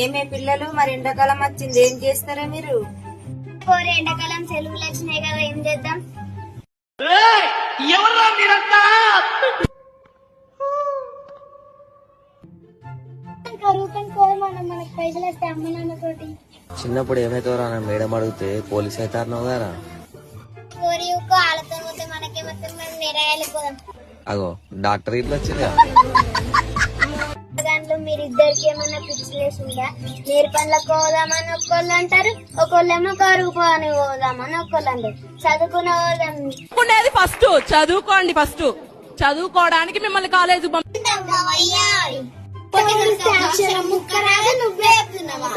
ఏమే పిల్లలు మరి ఎండాకాలం వచ్చింది, ఏం చేస్తారా మీరు? ఎండాకాలం సెలవులు వచ్చినాయి కదా, ఏం చేద్దాం? మనకి పైసలు వస్తే అమ్మ నాన్నతోటి. చిన్నప్పుడు ఏమైతారా మేడం అడిగితే పోలీస్ అయితే అన్నావు కదా. వాళ్ళతో పోతే మనకేమొస్తే మనం నేరాయాలిపోదాం. అగో డాక్టర్ ఇట్లా వచ్చిందా? దాంట్లో మీరిద్దరికి ఏమన్నా పిచ్చిలేసిందా? నేరు పనులకు పోదామని ఒక్కళ్ళు అంటారు, ఒకళ్ళేమో కరువు పని పోదామని ఒక్కళ్ళు అంటారు. చదువుకునే వాళ్ళది ఫస్ట్ చదువుకోండి, ఫస్ట్ చదువుకోవడానికి మిమ్మల్ని కాలేజ్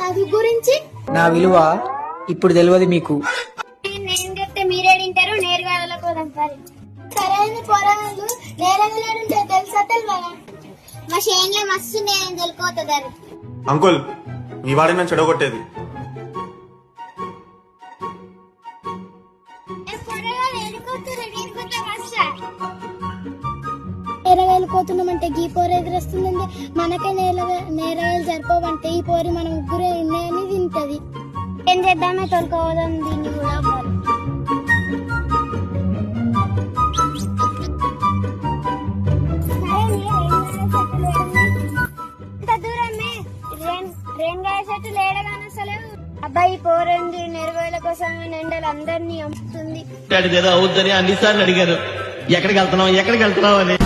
చదువు గురించి నా విలువ ఇప్పుడు తెలియదు మీకు. నేను చెప్తే మీరేడింటారు. నేరుగా వెళ్ళకపోదాం. సరైన పోరాళ్ళు నేరగలాడుంటే తెలుసా తెలియదా? మా షేన్లో మస్తు నేను తెలిపోతుంది. అంకుల్ మీ వాడిని నన్ను చెడగొట్టేది. నేరవేలిపోతున్నామంటే గీ పోరు ఎదురొస్తుందంటే మనకే నేరవేలు సరిపోవంటే ఈ పోరి మన ముగ్గురే ఉన్నాయని తింటది. ఏం చేద్దామే తొలుకోవదాం దీన్ని కూడా. చెట్టు లేడగానే అసలు అబ్బాయి పోరండి నెరవేల కోసం ఎండలు అందరినీ అమ్ముతుంది. అవుద్దని అన్నిసార్లు అడిగారు, ఎక్కడికి వెళ్తున్నావు అని.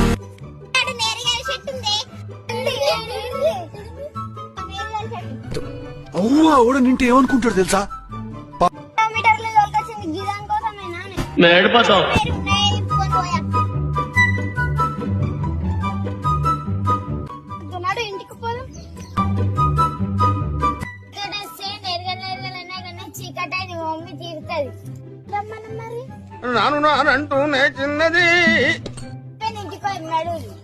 నింటే ఏమనుకుంటాడు తెలుసా? కిలోమీటర్లు దొరకొచ్చింది గిదాని కోసమేనా? మేడిపోతాం. ఇంటికి పోదాం. చీకటి అది మమ్మీ తీరుతుంది. రమ్మని మరి నాను నానంటూ చిన్నది ఇంటికి నడువు.